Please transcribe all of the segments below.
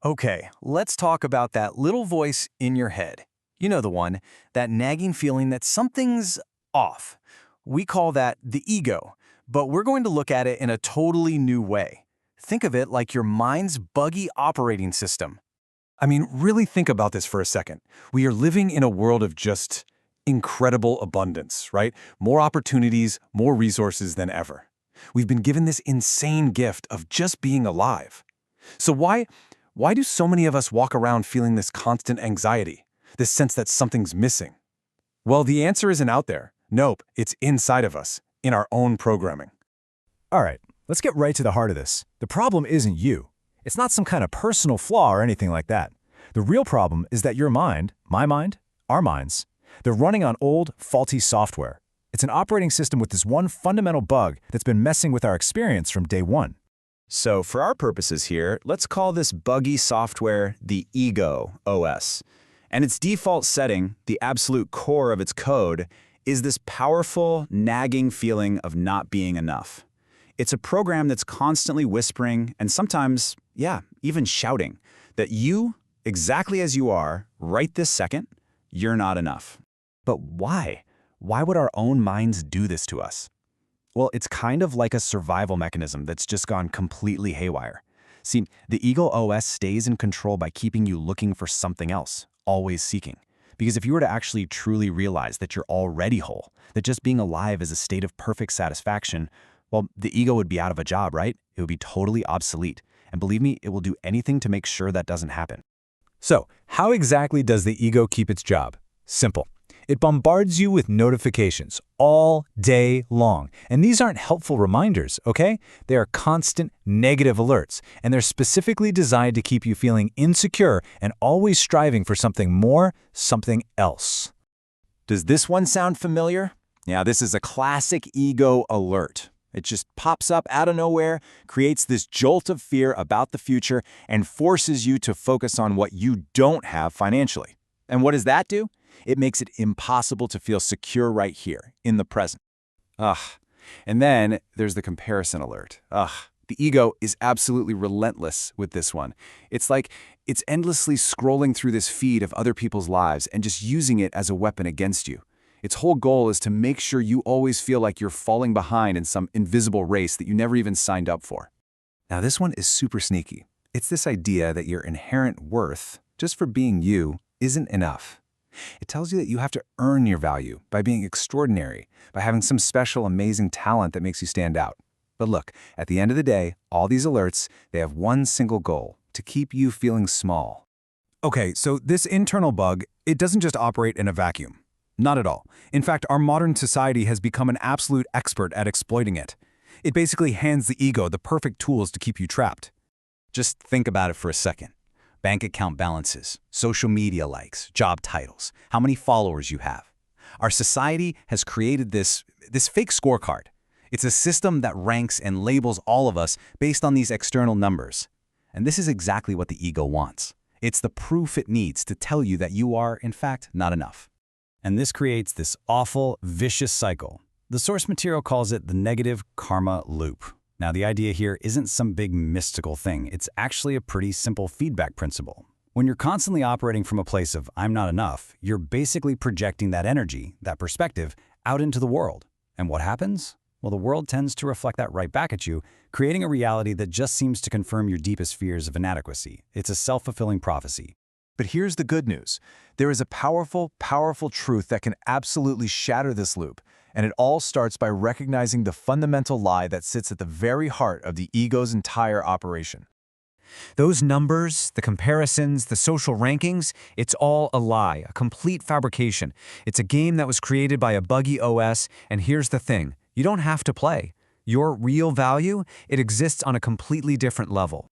Okay, let's talk about that little voice in your head. You know the one, that nagging feeling that something's off. We call that the ego, but we're going to look at it in a totally new way. Think of it like your mind's buggy operating system. I mean, really think about this for a second. We are living in a world of just incredible abundance, right? More opportunities, more resources than ever. We've been given this insane gift of just being alive. So why do so many of us walk around feeling this constant anxiety, this sense that something's missing? Well, the answer isn't out there. Nope, it's inside of us, in our own programming. All right, let's get right to the heart of this. The problem isn't you. It's not some kind of personal flaw or anything like that. The real problem is that your mind, my mind, our minds, they're running on old, faulty software. It's an operating system with this one fundamental bug that's been messing with our experience from day one. So for our purposes here, let's call this buggy software the Ego OS. And its default setting, the absolute core of its code, is this powerful, nagging feeling of not being enough. It's a program that's constantly whispering and sometimes, even shouting that you, exactly as you are, right this second, you're not enough. But why? Why would our own minds do this to us? Well, it's kind of like a survival mechanism that's just gone completely haywire. See, the Ego OS stays in control by keeping you looking for something else, always seeking. Because if you were to actually truly realize that you're already whole, that just being alive is a state of perfect satisfaction, well, the ego would be out of a job, right? It would be totally obsolete. And believe me, it will do anything to make sure that doesn't happen. So, how exactly does the ego keep its job? Simple. It bombards you with notifications all day long. And these aren't helpful reminders, okay? They are constant negative alerts, and they're specifically designed to keep you feeling insecure and always striving for something more, something else. Does this one sound familiar? Yeah, this is a classic ego alert. It just pops up out of nowhere, creates this jolt of fear about the future, and forces you to focus on what you don't have financially. And what does that do? It makes it impossible to feel secure right here, in the present. And then there's the comparison alert. The ego is absolutely relentless with this one. It's like it's endlessly scrolling through this feed of other people's lives and just using it as a weapon against you. Its whole goal is to make sure you always feel like you're falling behind in some invisible race that you never even signed up for. Now, this one is super sneaky. It's this idea that your inherent worth, just for being you, isn't enough. It tells you that you have to earn your value by being extraordinary, by having some special, amazing talent that makes you stand out. But look, at the end of the day, all these alerts, they have one single goal: to keep you feeling small. Okay, so this internal bug, it doesn't just operate in a vacuum. Not at all. In fact, our modern society has become an absolute expert at exploiting it. It basically hands the ego the perfect tools to keep you trapped. Just think about it for a second. Bank account balances, social media likes, job titles, how many followers you have. Our society has created this fake scorecard. It's a system that ranks and labels all of us based on these external numbers. And this is exactly what the ego wants. It's the proof it needs to tell you that you are, in fact, not enough. And this creates this awful, vicious cycle. The source material calls it the negative karma loop. Now, the idea here isn't some big mystical thing. It's actually a pretty simple feedback principle. When you're constantly operating from a place of I'm not enough, you're basically projecting that energy, that perspective, out into the world. And what happens? Well, the world tends to reflect that right back at you, creating a reality that just seems to confirm your deepest fears of inadequacy. It's a self-fulfilling prophecy. But here's the good news. There is a powerful, powerful truth that can absolutely shatter this loop. And it all starts by recognizing the fundamental lie that sits at the very heart of the ego's entire operation. Those numbers, the comparisons, the social rankings, it's all a lie, a complete fabrication. It's a game that was created by a buggy OS, and here's the thing, you don't have to play. Your real value, it exists on a completely different level.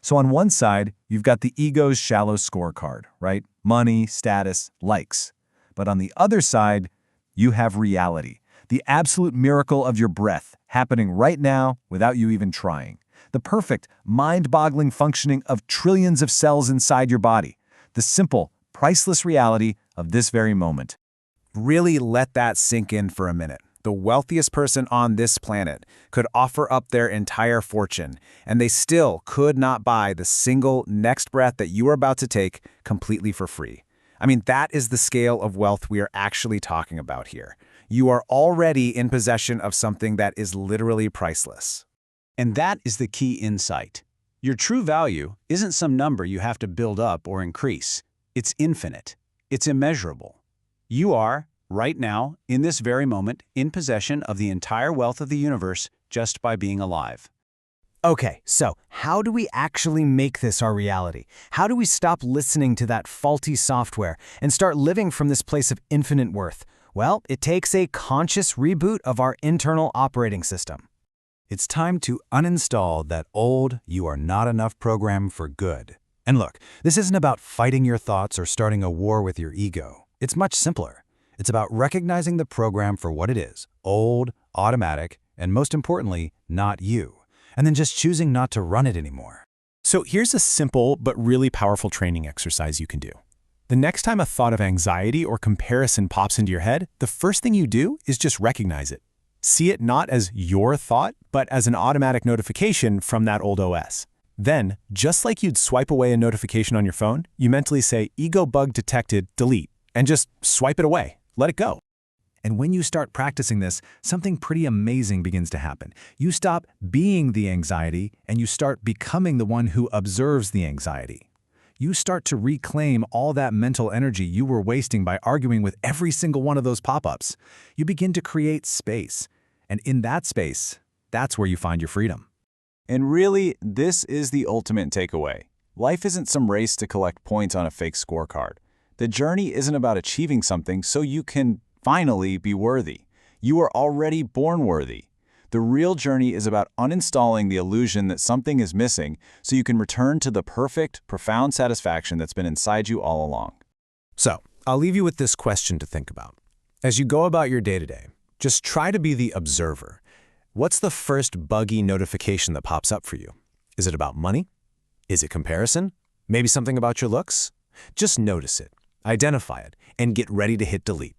So on one side, you've got the ego's shallow scorecard, right? Money, status, likes. But on the other side, you have reality, the absolute miracle of your breath happening right now without you even trying. The perfect, mind-boggling functioning of trillions of cells inside your body. The simple, priceless reality of this very moment. Really let that sink in for a minute. the wealthiest person on this planet, could offer up their entire fortune, and they still could not buy the single next breath that you are about to take completely for free. I mean, that is the scale of wealth we are actually talking about here. You are already in possession of something that is literally priceless. And that is the key insight. Your true value isn't some number you have to build up or increase. It's infinite. It's immeasurable. You are, right now, in this very moment, in possession of the entire wealth of the universe just by being alive. Okay, so how do we actually make this our reality? How do we stop listening to that faulty software and start living from this place of infinite worth? Well, it takes a conscious reboot of our internal operating system. It's time to uninstall that old "you are not enough" program for good. And look, this isn't about fighting your thoughts or starting a war with your ego. It's much simpler. It's about recognizing the program for what it is, old, automatic, and most importantly, not you, and then just choosing not to run it anymore. So here's a simple but really powerful training exercise you can do. The next time a thought of anxiety or comparison pops into your head, the first thing you do is just recognize it. See it not as your thought, but as an automatic notification from that old OS. Then, just like you'd swipe away a notification on your phone, you mentally say, "Ego bug detected, delete," and just swipe it away. Let it go. And when you start practicing this, something pretty amazing begins to happen. You stop being the anxiety, and you start becoming the one who observes the anxiety. You start to reclaim all that mental energy you were wasting by arguing with every single one of those pop-ups. You begin to create space. And in that space, that's where you find your freedom. And really, this is the ultimate takeaway. Life isn't some race to collect points on a fake scorecard. The journey isn't about achieving something so you can finally be worthy. You are already born worthy. The real journey is about uninstalling the illusion that something is missing so you can return to the perfect, profound satisfaction that's been inside you all along. So, I'll leave you with this question to think about. As you go about your day-to-day, just try to be the observer. What's the first buggy notification that pops up for you? Is it about money? Is it comparison? Maybe something about your looks? Just notice it, identify it, and get ready to hit delete.